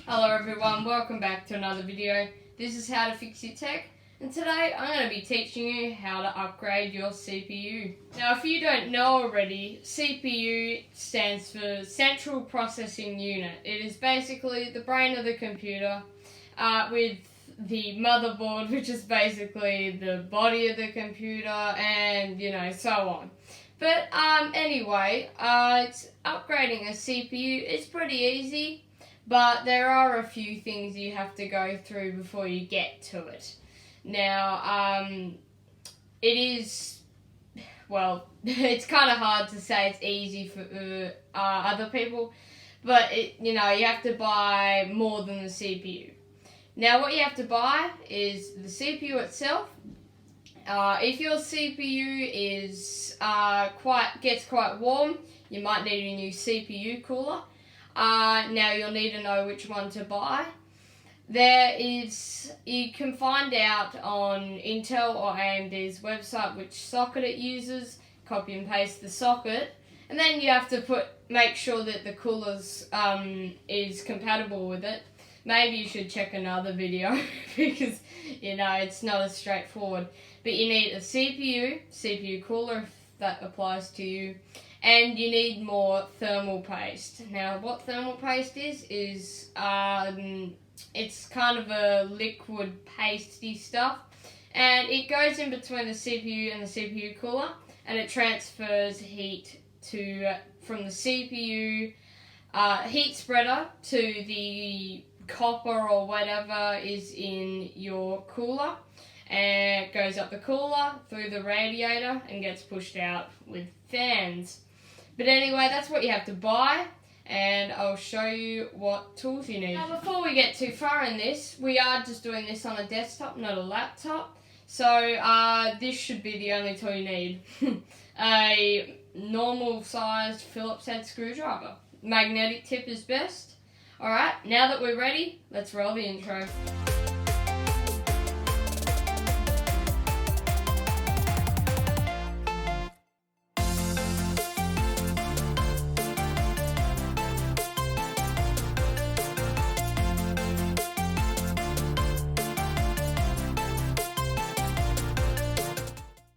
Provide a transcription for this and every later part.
Hello everyone, welcome back to another video. This is how to fix your tech, and today I'm going to be teaching you how to upgrade your CPU. Now if you don't know already, CPU stands for Central Processing Unit. It is basically the brain of the computer with the motherboard, which is basically the body of the computer, and so on. But anyway, it's upgrading a CPU is pretty easy. But there are a few things you have to go through before you get to it. Now, it is, well, it's kind of hard to say it's easy for other people, but you have to buy more than the CPU. Now, what you have to buy is the CPU itself. If your CPU gets quite warm, you might need a new CPU cooler. Now you'll need to know which one to buy. You can find out on Intel or AMD's website which socket it uses, copy and paste the socket, and then you have to make sure that the cooler is compatible with it. Maybe you should check another video because it's not as straightforward. But you need a CPU cooler if that applies to you. And you need more thermal paste. Now, what thermal paste is it's kind of a liquid pasty stuff, and it goes in between the CPU and the CPU cooler, and it transfers heat from the CPU heat spreader to the copper or whatever is in your cooler, and it goes up the cooler through the radiator and gets pushed out with fans. But anyway, that's what you have to buy, and I'll show you what tools you need. Now, before we get too far in this, we are just doing this on a desktop, not a laptop. So this should be the only tool you need. A normal-sized Phillips head screwdriver. Magnetic tip is best. Alright, now that we're ready, let's roll the intro.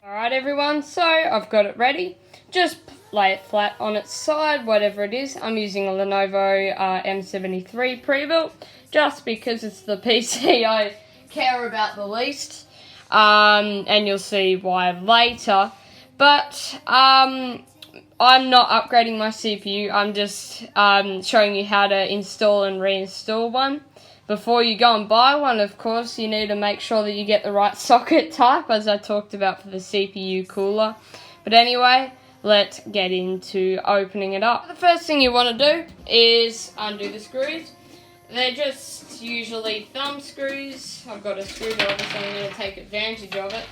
Alright everyone, so I've got it ready. Just lay it flat on its side, whatever it is. I'm using a Lenovo M73 pre-built, just because it's the PC I care about the least. And you'll see why later. But I'm not upgrading my CPU, I'm just showing you how to install and reinstall one. Before you go and buy one, of course, you need to make sure that you get the right socket type, as I talked about for the CPU cooler. But anyway, let's get into opening it up. The first thing you want to do is undo the screws. They're just usually thumb screws. I've got a screwdriver, so I'm going to take advantage of it.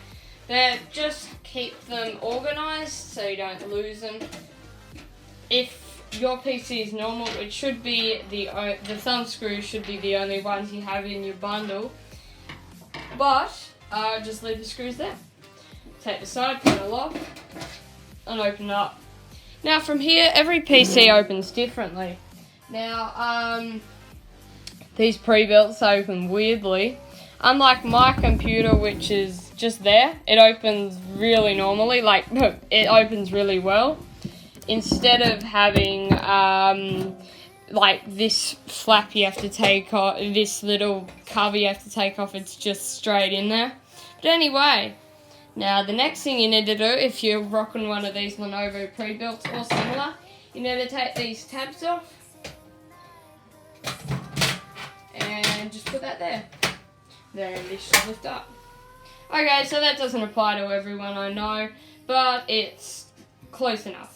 They just keep them organised so you don't lose them. If your PC is normal, it should be the thumb screws should be the only ones you have in your bundle, but just leave the screws there. Take the side panel off and open it up. Now from here, every PC opens differently. Now these pre-builts open weirdly. Unlike my computer, which is just there, it opens really normally, like it opens really well. Instead of having like this flap you have to take off, this little cover you have to take off, it's just straight in there. But anyway, now the next thing you need to do, if you're rocking one of these Lenovo pre-builts or similar, you need to take these tabs off and just put that there. Then this should lift up. Okay, so that doesn't apply to everyone, I know, but it's close enough.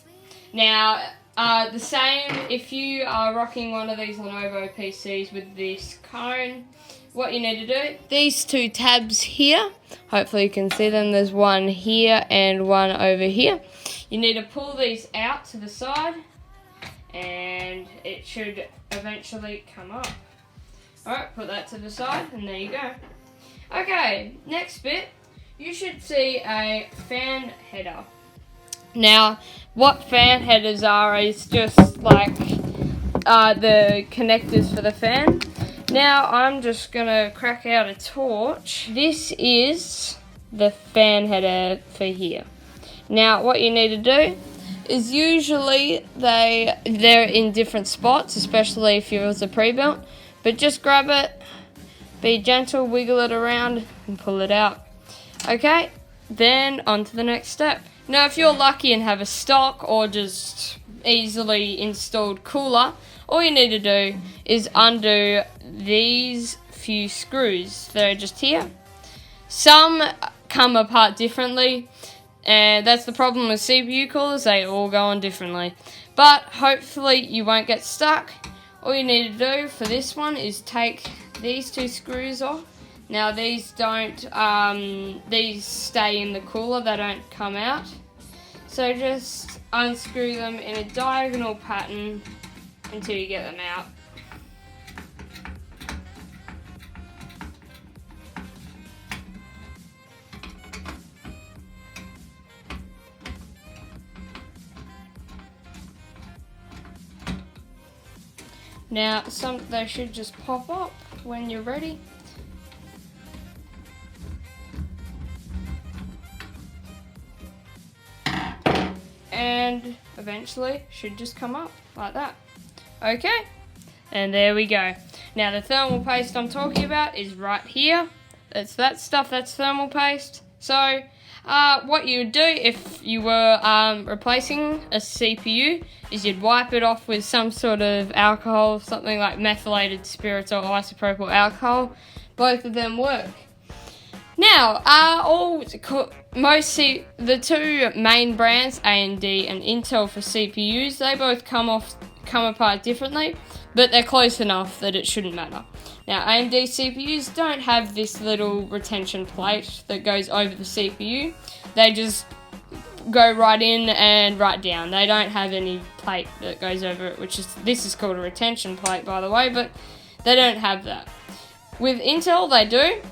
Now, the same if you are rocking one of these Lenovo PCs with this cone, what you need to do, these two tabs here, hopefully you can see them, there's one here and one over here. You need to pull these out to the side and it should eventually come up. Alright, put that to the side and there you go. Okay, next bit, you should see a fan header. Now, what fan headers are is just like the connectors for the fan. Now I'm just gonna crack out a torch. This is the fan header for here. Now what you need to do is usually they're in different spots, especially if it was a pre-built, but just grab it, be gentle, wiggle it around and pull it out. Okay, then on to the next step. Now if you're lucky and have a stock or just easily installed cooler, all you need to do is undo these few screws that are just here. Some come apart differently, and that's the problem with CPU coolers, they all go on differently. But hopefully you won't get stuck. All you need to do for this one is take these two screws off. Now these these stay in the cooler, they don't come out. So just unscrew them in a diagonal pattern until you get them out. Now they should just pop up when you're ready. And eventually should just come up like that. Okay, and there we go. Now the thermal paste I'm talking about is right here. That's that stuff, that's thermal paste. So what you would do if you were replacing a CPU is you'd wipe it off with some sort of alcohol, something like methylated spirits or isopropyl alcohol. Both of them work. Now, the two main brands, AMD and Intel for CPUs, they both come apart differently, but they're close enough that it shouldn't matter. Now, AMD CPUs don't have this little retention plate that goes over the CPU. They just go right in and right down. They don't have any plate that goes over it, this is called a retention plate, by the way, but they don't have that. With Intel, they do,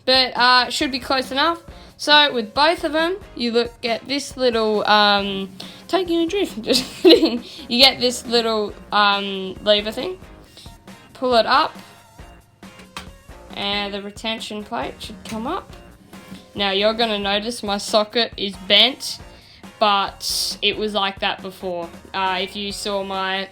but should be close enough. So with both of them, you get this little, taking a drift, just kidding. You get this little lever thing, pull it up, and the retention plate should come up. Now you're going to notice my socket is bent, but it was like that before. If you saw my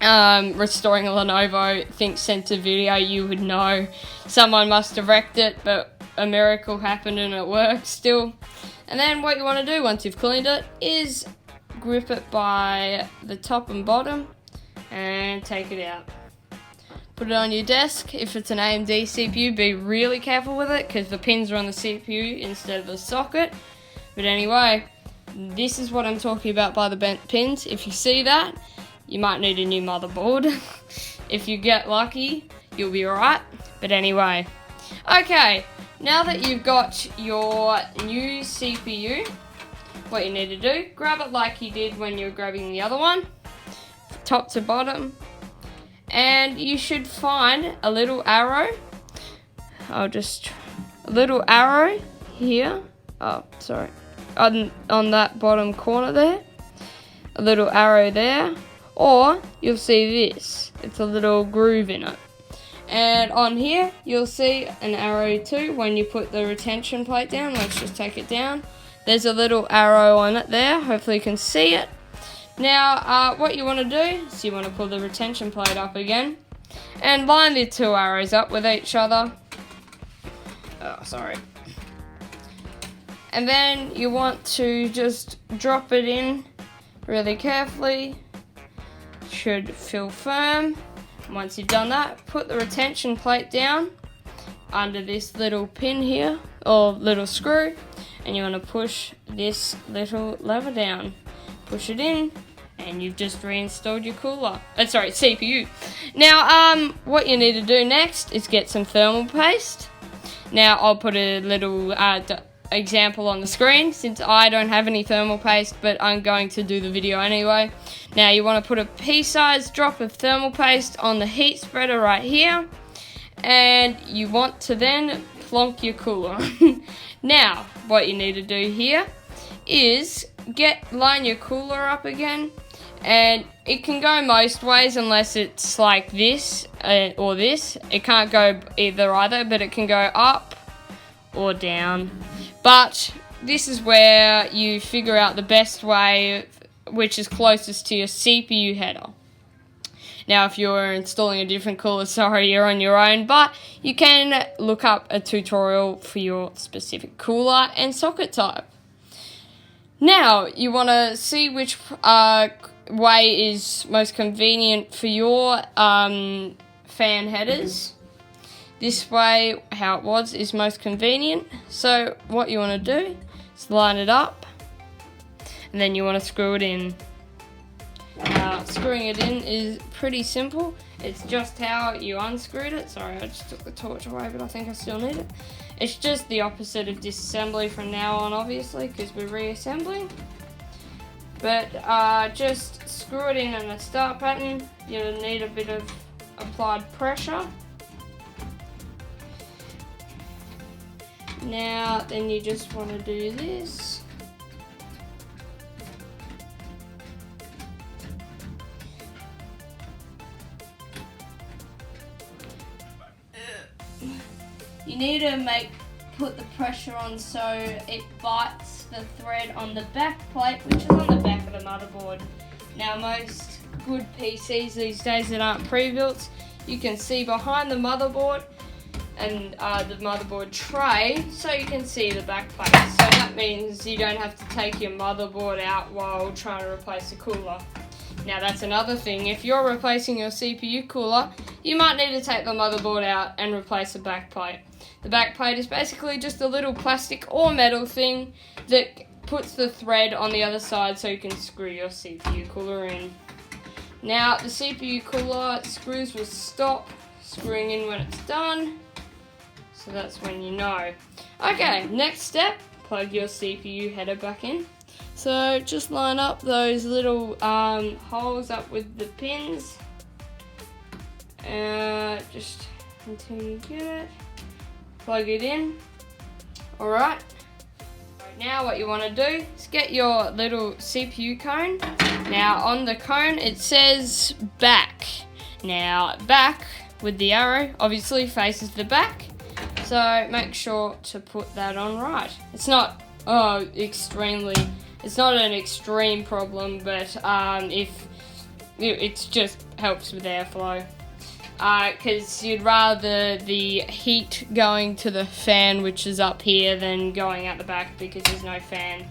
restoring a Lenovo ThinkCentre video, you would know someone must have wrecked it, but a miracle happened and it worked still. And then what you want to do once you've cleaned it is grip it by the top and bottom and take it out. Put it on your desk. If it's an AMD CPU, be really careful with it because the pins are on the CPU instead of the socket. But anyway, this is what I'm talking about by the bent pins. If you see that, you might need a new motherboard. If you get lucky, you'll be alright. But anyway, okay, now that you've got your new CPU, what you need to do, grab it like you did when you were grabbing the other one, top to bottom, and you should find a little arrow. A little arrow here. Oh, sorry. On that bottom corner there. A little arrow there. Or you'll see this. It's a little groove in it. And on here, you'll see an arrow too when you put the retention plate down. Let's just take it down. There's a little arrow on it there. Hopefully you can see it. Now, what you want to do is you want to pull the retention plate up again and line the two arrows up with each other. Oh, sorry. And then you want to just drop it in really carefully. Should feel firm. Once you've done that, put the retention plate down under this little pin here, or little screw, and you want to push this little lever down. Push it in, and you've just reinstalled your CPU. Now, what you need to do next is get some thermal paste. Now, I'll put a little example on the screen since I don't have any thermal paste, but I'm going to do the video anyway. Now, you want to put a pea-sized drop of thermal paste on the heat spreader right here, and you want to then plonk your cooler. Now, what you need to do here is line your cooler up again And it can go most ways unless it's like this or this. It can't go either, but it can go up or down. But this is where you figure out the best way, which is closest to your CPU header. Now, if you're installing a different cooler, sorry, you're on your own, but you can look up a tutorial for your specific cooler and socket type. Now, you want to see which way is most convenient for your fan headers. This way, how it was, is most convenient. So what you want to do is line it up, and then you want to screw it in. Now, screwing it in is pretty simple. It's just how you unscrewed it. Sorry, I just took the torch away, but I think I still need it. It's just the opposite of disassembly from now on, obviously, because we're reassembling. But just screw it in a start pattern. You'll need a bit of applied pressure. Now, then you just want to do this. You need to put the pressure on so it bites the thread on the back plate, which is on the back of the motherboard. Now, most good PCs these days that aren't pre-built, you can see behind the motherboard and the motherboard tray, so you can see the back plate. So that means you don't have to take your motherboard out while trying to replace the cooler. Now, that's another thing. If you're replacing your CPU cooler, you might need to take the motherboard out and replace the back plate. The back plate is basically just a little plastic or metal thing that puts the thread on the other side so you can screw your CPU cooler in. Now, the CPU cooler screws will stop screwing in when it's done, so that's when you know. Okay, next step, plug your CPU header back in. So just line up those little holes up with the pins. Just until you get it. Plug it in. Alright. Now what you want to do is get your little CPU cone. Now on the cone it says back. Now back with the arrow obviously faces the back. So make sure to put that on right. It's not it's not an extreme problem, but if it just helps with airflow. Because you'd rather the heat going to the fan, which is up here, than going out the back, because there's no fan.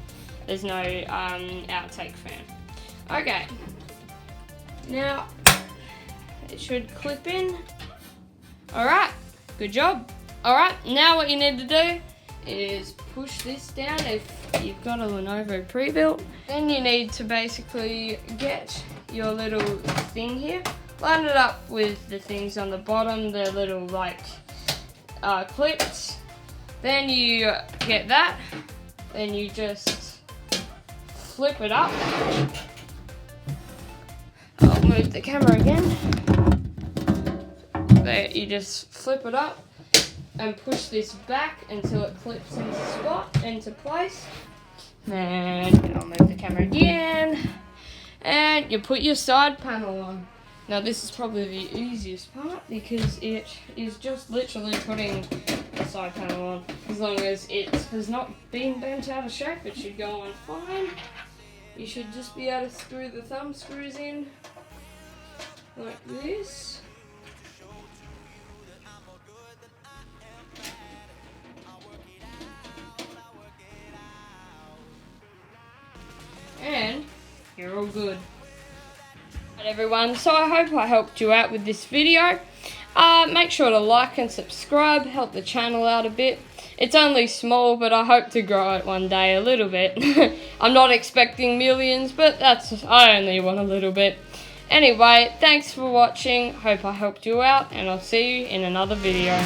There's no outtake fan. Okay. Now, it should clip in. Alright, good job. Alright, now what you need to do is push this down if you've got a Lenovo pre-built. Then you need to basically get your little thing here. Line it up with the things on the bottom, the little clips. Then you get that. Then you just flip it up. I'll move the camera again. There, you just flip it up and push this back until it clips into place. Then I'll move the camera again. And you put your side panel on. Now this is probably the easiest part because it is just literally putting the side panel on. As long as it has not been bent out of shape, it should go on fine. You should just be able to screw the thumb screws in like this. And you're all good. Right, everyone, so I hope I helped you out with this video. Make sure to like and subscribe, help the channel out a bit. It's only small, but I hope to grow it one day a little bit. I'm not expecting millions, but I only want a little bit. Anyway, thanks for watching, hope I helped you out, and I'll see you in another video.